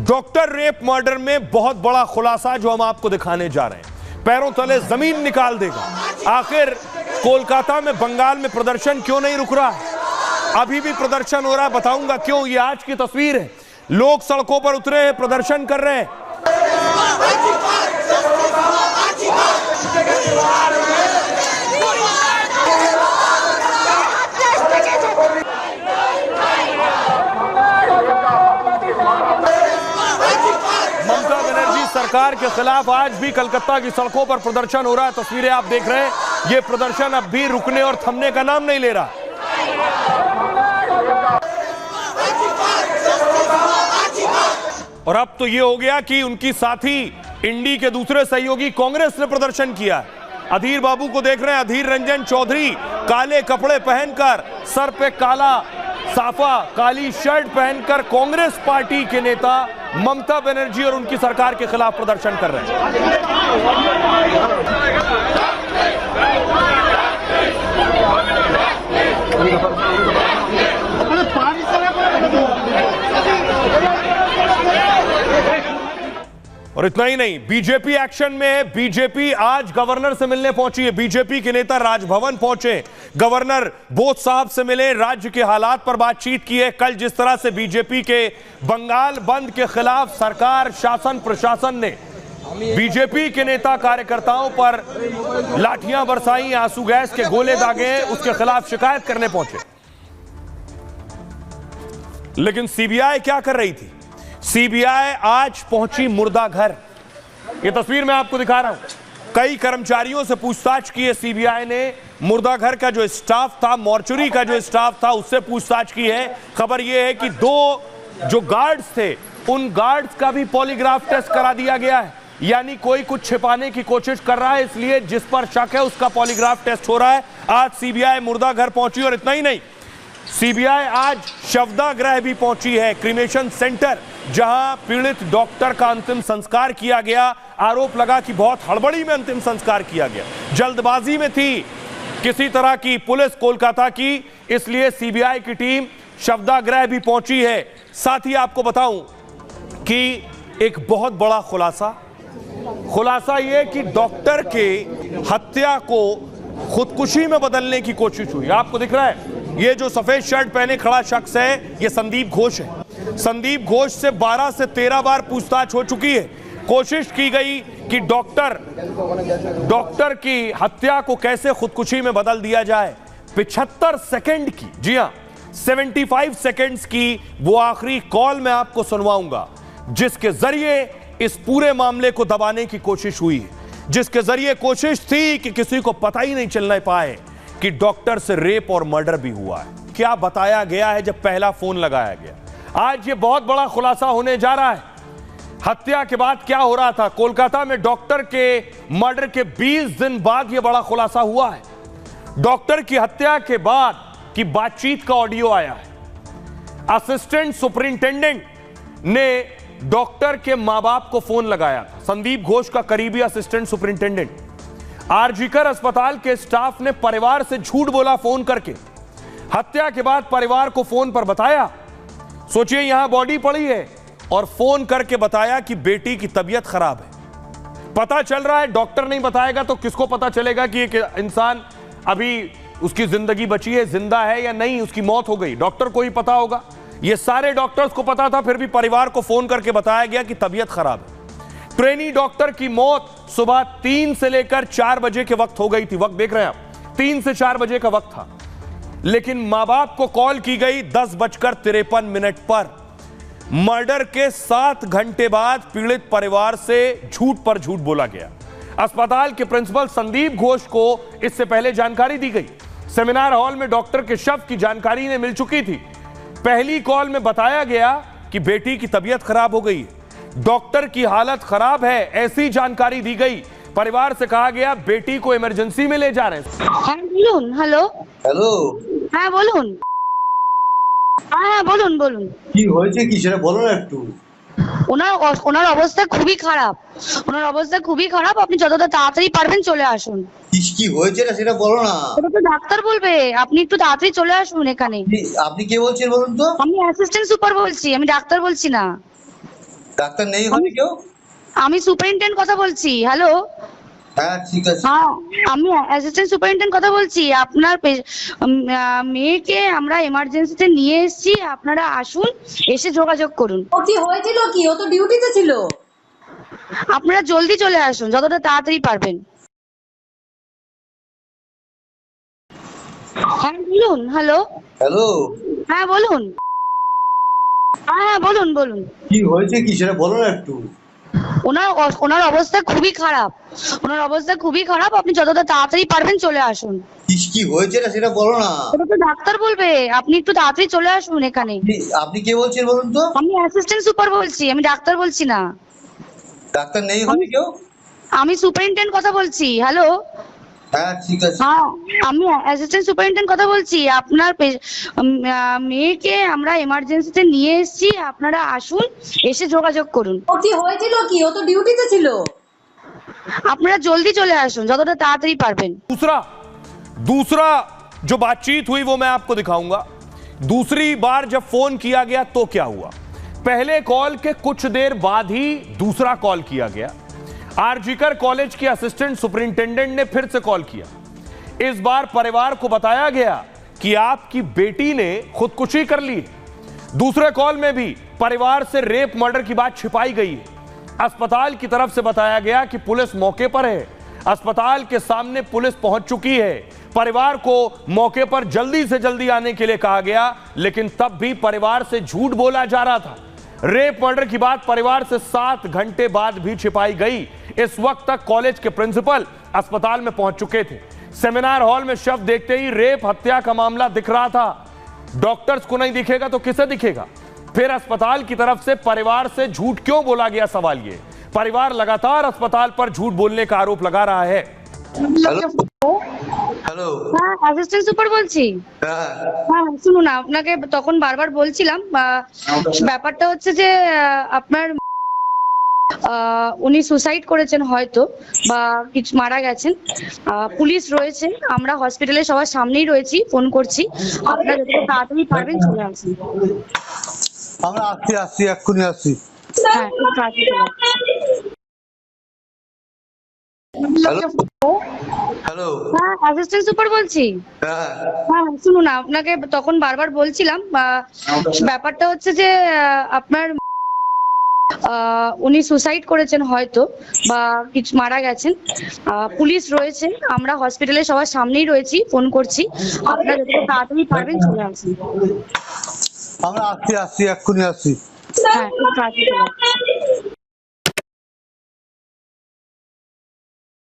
Doctor rape murder में बहुत बड़ा खुलासा जो हम आपको दिखाने जा रहे हैं, पैरों तले जमीन निकाल देगा। आखिर कोलकाता में, बंगाल में प्रदर्शन क्यों नहीं रुक रहा है? अभी भी प्रदर्शन हो रहा है, बताऊंगा क्यों। ये आज की तस्वीर है, लोग सड़कों पर उतरे हैं, प्रदर्शन कर रहे हैं। ममता बनर्जी सरकार के खिलाफ आज भी कलकत्ता की सड़कों पर प्रदर्शन हो रहा है। तस्वीरें आप देख रहे हैं। ये प्रदर्शन अब भी रुकने और थमने का नाम नहीं ले रहा। और अब तो ये हो गया कि उनकी साथी इंडी के दूसरे सहयोगी कांग्रेस ने प्रदर्शन किया। अधीर बाबू को देख रहे हैं, अधीर रंजन चौधरी काले कपड़े पहनकर, सर पे काला साफा, काली शर्ट पहनकर कांग्रेस पार्टी के नेता ममता बनर्जी और उनकी सरकार के खिलाफ प्रदर्शन कर रहे हैं। और इतना ही नहीं, बीजेपी एक्शन में है। बीजेपी आज गवर्नर से मिलने पहुंची है। बीजेपी के नेता राजभवन पहुंचे, गवर्नर बोस साहब से मिले, राज्य के हालात पर बातचीत की है। कल जिस तरह से बीजेपी के बंगाल बंद के खिलाफ सरकार, शासन, प्रशासन ने बीजेपी के नेता कार्यकर्ताओं पर लाठियां बरसाई, आंसू गैस के गोले दागे, उसके खिलाफ शिकायत करने पहुंचे। लेकिन सीबीआई क्या कर रही थी? सीबीआई आज पहुंची मुर्दा घर। ये तस्वीर मैं आपको दिखा रहा हूं। कई कर्मचारियों से पूछताछ की है सीबीआई ने। मुर्दा घर का जो स्टाफ था, मॉर्चरी का जो स्टाफ था, उससे पूछताछ की है। खबर यह है कि 2 जो गार्ड्स थे, उन गार्ड्स का भी पॉलीग्राफ टेस्ट करा दिया गया है। यानी कोई कुछ छिपाने की कोशिश कर रहा है, इसलिए जिस पर शक है उसका पॉलीग्राफ टेस्ट हो रहा है। आज सीबीआई मुर्दा घर पहुंची। और इतना ही नहीं, सीबीआई आज शवदाह गृह भी पहुंची है, क्रीमेशन सेंटर, जहां पीड़ित डॉक्टर का अंतिम संस्कार किया गया। आरोप लगा कि बहुत हड़बड़ी में अंतिम संस्कार किया गया, जल्दबाजी में थी किसी तरह की पुलिस कोलकाता की, इसलिए सीबीआई की टीम शवदाह गृह भी पहुंची है। साथ ही आपको बताऊं कि एक बहुत बड़ा खुलासा यह कि डॉक्टर के हत्या को खुदकुशी में बदलने की कोशिश हुई। आपको दिख रहा है, ये जो सफेद शर्ट पहने खड़ा शख्स है, ये संदीप घोष है। संदीप घोष से 12 से 13 बार पूछताछ हो चुकी है। कोशिश की गई कि डॉक्टर की हत्या को कैसे खुदकुशी में बदल दिया जाए। 75 सेकंड की, जी हां 75 सेकंड्स की वो आखिरी कॉल मैं आपको सुनवाऊंगा, जिसके जरिए इस पूरे मामले को दबाने की कोशिश हुई है, जिसके जरिए कोशिश थी कि किसी को पता ही नहीं चलने पाए कि डॉक्टर से रेप और मर्डर भी हुआ है। क्या बताया गया है जब पहला फोन लगाया गया? आज ये बहुत बड़ा खुलासा होने जा रहा है। हत्या के बाद क्या हो रहा था कोलकाता में? डॉक्टर के मर्डर के 20 दिन बाद यह बड़ा खुलासा हुआ है। डॉक्टर की हत्या के बाद की बातचीत का ऑडियो आया है। असिस्टेंट सुपरिंटेंडेंट ने डॉक्टर के मां बाप को फोन लगाया। संदीप घोष का करीबी असिस्टेंट सुपरिंटेंडेंट। आरजीकर अस्पताल के स्टाफ ने परिवार से झूठ बोला फोन करके। हत्या के बाद परिवार को फोन पर बताया, सोचिए यहां बॉडी पड़ी है, और फोन करके बताया कि बेटी की तबीयत खराब है। पता चल रहा है डॉक्टर नहीं बताएगा तो किसको पता चलेगा कि एक इंसान अभी उसकी जिंदगी बची है, जिंदा है या नहीं, उसकी मौत हो गई? डॉक्टर को ही पता होगा। ये सारे डॉक्टर्स को पता था, फिर भी परिवार को फोन करके बताया गया कि तबीयत खराब है। ट्रेनी डॉक्टर की मौत सुबह 3 से लेकर 4 बजे के वक्त हो गई थी। वक्त देख रहे हैं आप, 3 से 4 बजे का वक्त था। लेकिन मां बाप को कॉल की गई 10:53 पर। मर्डर के 7 घंटे बाद पीड़ित परिवार से झूठ पर झूठ बोला गया। अस्पताल के प्रिंसिपल संदीप घोष को इससे पहले जानकारी दी गई। सेमिनार हॉल में डॉक्टर के शव की जानकारी ने मिल चुकी थी। पहली कॉल में बताया गया कि बेटी की तबीयत खराब हो गई, डॉक्टर की हालत खराब है, ऐसी जानकारी दी गई। परिवार से कहा गया बेटी को इमरजेंसी में ले जा रहे हैं। হ্যাঁ বলুন। হ্যালো হ্যালো, হ্যাঁ বলুন। হ্যাঁ বলুন বলুন। কি হয়েছে কি সেটা বলো না একটু। ওনার অবস্থা খুবই খারাপ। ওনার অবস্থা খুবই খারাপ। আপনি যতটা তাড়াতাড়ি পারবেন চলে আসুন। কি হয়েছে না সেটা বলো না। ওটা তো ডাক্তার বলবে, আপনি একটু তাড়াতাড়ি চলে আসুন এখানে। আপনি কে বলছেন বলুন তো? আমি অ্যাসিস্ট্যান্ট সুপার বলছি, আমি ডাক্তার বলছি না। ডাক্তার নেই হবে কেউ? আমি সুপারিনটেন্ডেন্ট কথা বলছি। হ্যালো, হ্যাঁ ঠিক আছে। হ্যাঁ আমি অ্যাসিস্ট্যান্ট সুপারিনটেন্ডেন্ট কথা বলছি। আপনার মেয়েকে আমরা এমার্জেন্সিতে নিয়ে এসেছি, আপনারা আসুন, এসে যোগাযোগ করুন। ও কি হয়েছিল কি? ও তো ডিউটিতে ছিল। আপনারা জলদি চলে আসুন, যতটা তাড়াতাড়ি পারবেন। হ্যাঁ বলুন। হ্যালো, হ্যালো, হ্যাঁ বলুন। হ্যাঁ বলুন বলুন। কি হয়েছে কি সেটা বলো না একটু। ওনার অবস্থা খুবই খারাপ। ওনার অবস্থা খুবই খারাপ, আপনি যতটা তাড়াতাড়ি পারবেন চলে আসুন। কি হয়েছে না সেটা বলো না। ওটা তো ডাক্তার বলবে, আপনি একটু তাড়াতাড়ি চলে আসুন এখানে। আপনি কে বলছেন বলুন তো? আমি অ্যাসিস্ট্যান্ট সুপার বলছি, আমি ডাক্তার বলছি না। ডাক্তার নেই হবে কেউ? আমি সুপারিনটেন্ডেন্ট কথা বলছি। হ্যালো, হ্যাঁ ঠিক আছে। হ্যাঁ আমি অ্যাসিস্ট্যান্ট সুপারিনটেন্ডেন্ট কথা বলছি। আপনার মেয়েকে আমরা এমার্জেন্সিতে নিয়ে এসেছি, আপনারা আসুন, এসে যোগাযোগ করুন। ও কি হয়েছিল কি? ও তো ডিউটিতে ছিল। আপনারা জলদি চলে আসুন, যতটা তাড়াতাড়ি পারবেন। दूसरा जो बातचीत हुई वो मैं आपको दिखाऊंगा। दूसरी बार जब फोन किया गया तो क्या हुआ, पहले कॉल के कुछ देर बाद ही दूसरा कॉल किया गया। आरजीकर कॉलेज के असिस्टेंट सुपरिंटेंडेंट ने फिर से कॉल किया। इस बार परिवार को बताया गया कि आपकी बेटी ने खुदकुशी कर ली। दूसरे कॉल में भी परिवार से रेप मर्डर की बात छिपाई गई है। अस्पताल की तरफ से बताया गया कि पुलिस मौके पर है, अस्पताल के सामने पुलिस पहुंच चुकी है। परिवार को मौके पर जल्दी से जल्दी आने के लिए कहा गया, लेकिन तब भी परिवार से झूठ बोला जा रहा था। रेप मर्डर की बात परिवार से 7 घंटे बाद भी छिपाई गई। इस वक्त तक कॉलेज के प्रिंसिपल अस्पताल में पहुंच चुके थे। सेमिनार हॉल में शव देखते ही रेप हत्या का मामला दिख रहा था। डॉक्टर्स को नहीं दिखेगा तो किसे दिखेगा? फिर अस्पताल की तरफ से परिवार से झूठ क्यों बोला गया? सवाल ये। परिवार लगातार अस्पताल पर झूठ बोलने का आरोप लगा रहा है। হ্যালো। হ্যাঁ অ্যাসিস্ট্যান্ট সুপার বলছি। হ্যাঁ হ্যাঁ শুনুন, আপনাকে তখন বারবার বলছিলাম, ব্যাপারটা হচ্ছে যে আপনার উনি সুসাইড করেছেন হয়তো, বা কিছু মারা গেছেন। পুলিশ রয়েছে, আমরা হসপিটালে সবার সামনেই রয়েছি, ফোন করছি, আপনারা যত তাড়াতাড়ি পারবেন চলে আসুন। আমরা আসছি এক্ষুনি আসছি। হ্যাঁ একটু তাড়াতাড়ি চলে আসুন। হ্যালো। হ্যাঁ অ্যাসিস্ট্যান্ট সুপার বলছি। হ্যাঁ হ্যাঁ শুনুন, আপনাকে তখন বারবার বলছিলাম, ব্যাপারটা হচ্ছে যে আপনার উনি সুসাইড করেছেন হয়তো, বা কিছু মারা গেছেন। পুলিশ রয়েছে, আমরা হসপিটালে সবার সামনেই রয়েছি, ফোন করছি, আপনারা যত তাড়াতাড়ি পারবেন চলে আসুন। আমরা আসছি এক্ষুনি আসছি। হ্যাঁ একটু তাড়াতাড়ি চলে আসুন।